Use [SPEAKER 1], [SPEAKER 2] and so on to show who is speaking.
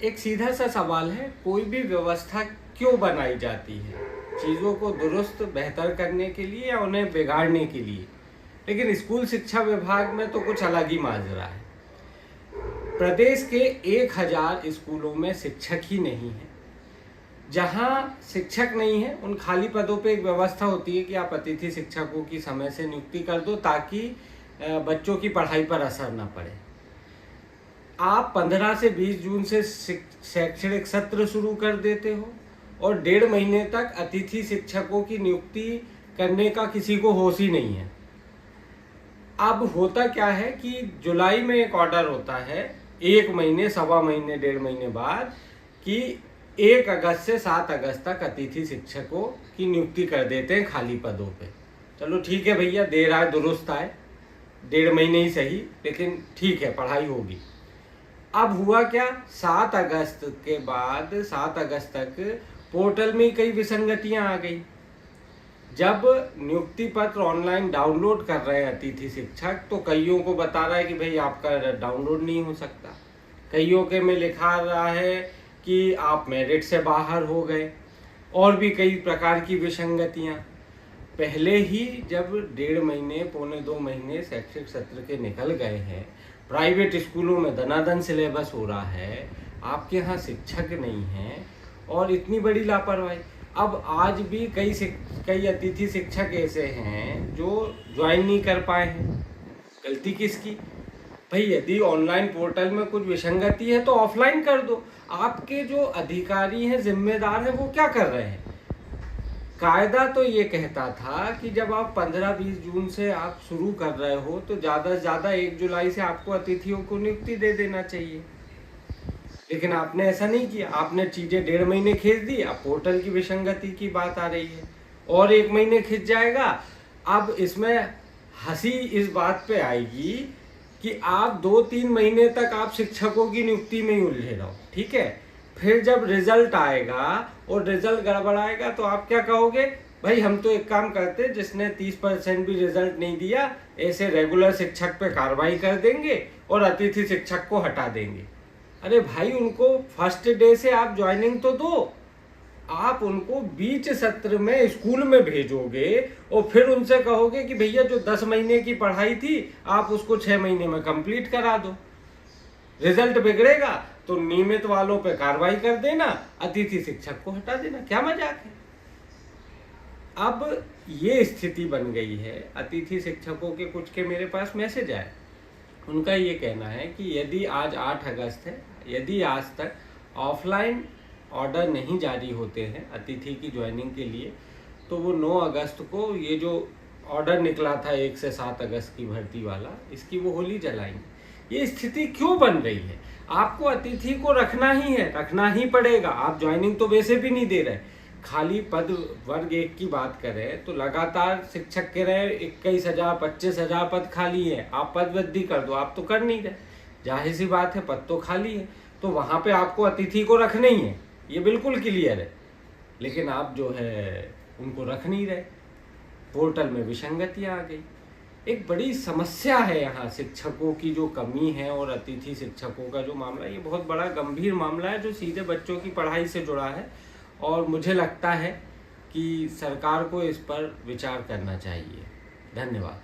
[SPEAKER 1] एक सीधा सा सवाल है, कोई भी व्यवस्था क्यों बनाई जाती है? चीज़ों को दुरुस्त बेहतर करने के लिए या उन्हें बिगाड़ने के लिए? लेकिन स्कूल शिक्षा विभाग में तो कुछ अलग ही माजरा है। प्रदेश के 1000 स्कूलों में शिक्षक ही नहीं है। जहां शिक्षक नहीं है उन खाली पदों पे एक व्यवस्था होती है कि आप अतिथि शिक्षकों की समय से नियुक्ति कर दो ताकि बच्चों की पढ़ाई पर असर न पड़े। आप 15 से 20 जून से शैक्षणिक सत्र शुरू कर देते हो और 1.5 महीने तक अतिथि शिक्षकों की नियुक्ति करने का किसी को होश ही नहीं है। अब होता क्या है कि जुलाई में एक ऑर्डर होता है, 1 महीने, सवा महीने, 1.5 महीने बाद, कि 1 अगस्त से 7 अगस्त तक अतिथि शिक्षकों की नियुक्ति कर देते हैं खाली पदों पे। चलो ठीक है भैया, देर आए दुरुस्त आए, 1.5 महीने ही सही, लेकिन ठीक है, पढ़ाई होगी। अब हुआ क्या, 7 अगस्त के बाद 7 अगस्त तक पोर्टल में कई विसंगतियां आ गई। जब नियुक्ति पत्र ऑनलाइन डाउनलोड कर रहे हैं अतिथि शिक्षक, तो कईयों को बता रहा है कि भाई आपका डाउनलोड नहीं हो सकता। कईयों के में लिखा रहा है कि आप मेरिट से बाहर हो गए, और भी कई प्रकार की विसंगतियां। पहले ही जब 1.5 महीने, पौने 2 महीने शैक्षिक सत्र के निकल गए हैं, प्राइवेट स्कूलों में दनादन सिलेबस हो रहा है, आपके यहाँ शिक्षक नहीं हैं और इतनी बड़ी लापरवाही। अब आज भी कई अतिथि शिक्षक ऐसे हैं जो ज्वाइन नहीं कर पाए हैं। गलती किसकी? भाई यदि ऑनलाइन पोर्टल में कुछ विसंगति है तो ऑफलाइन कर दो। आपके जो अधिकारी हैं, जिम्मेदार हैं, वो क्या कर रहे हैं? कायदा तो ये कहता था कि जब आप 15-20 जून से आप शुरू कर रहे हो तो ज़्यादा से ज़्यादा 1 जुलाई से आपको अतिथियों को नियुक्ति दे देना चाहिए, लेकिन आपने ऐसा नहीं किया। आपने चीज़ें 1.5 महीने खींच दी। अब पोर्टल की विसंगति की बात आ रही है और 1 महीने खींच जाएगा। अब इसमें हंसी इस बात पे आएगी कि आप 2-3 महीने तक आप शिक्षकों की नियुक्ति में ही उलझे रहो, ठीक है। फिर जब रिजल्ट आएगा और रिजल्ट गड़बड़ाएगा तो आप क्या कहोगे? भाई हम तो एक काम करते, जिसने 30% भी रिजल्ट नहीं दिया, ऐसे रेगुलर शिक्षक पे कार्रवाई कर देंगे और अतिथि शिक्षक को हटा देंगे। अरे भाई, उनको फर्स्ट डे से आप ज्वाइनिंग तो दो। आप उनको बीच सत्र में स्कूल में भेजोगे और फिर उनसे कहोगे कि भैया जो 10 महीने की पढ़ाई थी आप उसको 6 महीने में कंप्लीट करा दो। रिजल्ट बिगड़ेगा तो नियमित वालों पे कार्रवाई कर देना, अतिथि शिक्षक को हटा देना। क्या मजाक है? अब ये स्थिति बन गई है। अतिथि शिक्षकों के कुछ के मेरे पास मैसेज आए, उनका ये कहना है कि यदि आज 8 अगस्त है, यदि आज तक ऑफलाइन ऑर्डर नहीं जारी होते हैं अतिथि की ज्वाइनिंग के लिए, तो वो 9 अगस्त को ये जो ऑर्डर निकला था 1 से 7 अगस्त की भर्ती वाला, इसकी वो होली जलाएंगे। ये स्थिति क्यों बन रही है? आपको अतिथि को रखना ही है, रखना ही पड़ेगा। आप ज्वाइनिंग तो वैसे भी नहीं दे रहे। खाली पद वर्ग 1 की बात करें तो लगातार शिक्षक कह रहे हैं 21,000 25,000 पद खाली है, आप पद वृद्धि कर दो। आप तो कर नहीं रहे, जाहिर सी बात है, पद तो खाली है, तो वहाँ पे आपको अतिथि को रखना ही है, ये बिल्कुल क्लियर है। लेकिन आप जो है उनको रख नहीं रहे। पोर्टल में विसंगतियाँ आ गई। एक बड़ी समस्या है यहाँ शिक्षकों की जो कमी है और अतिथि शिक्षकों का जो मामला है, ये बहुत बड़ा गंभीर मामला है जो सीधे बच्चों की पढ़ाई से जुड़ा है और मुझे लगता है कि सरकार को इस पर विचार करना चाहिए। धन्यवाद।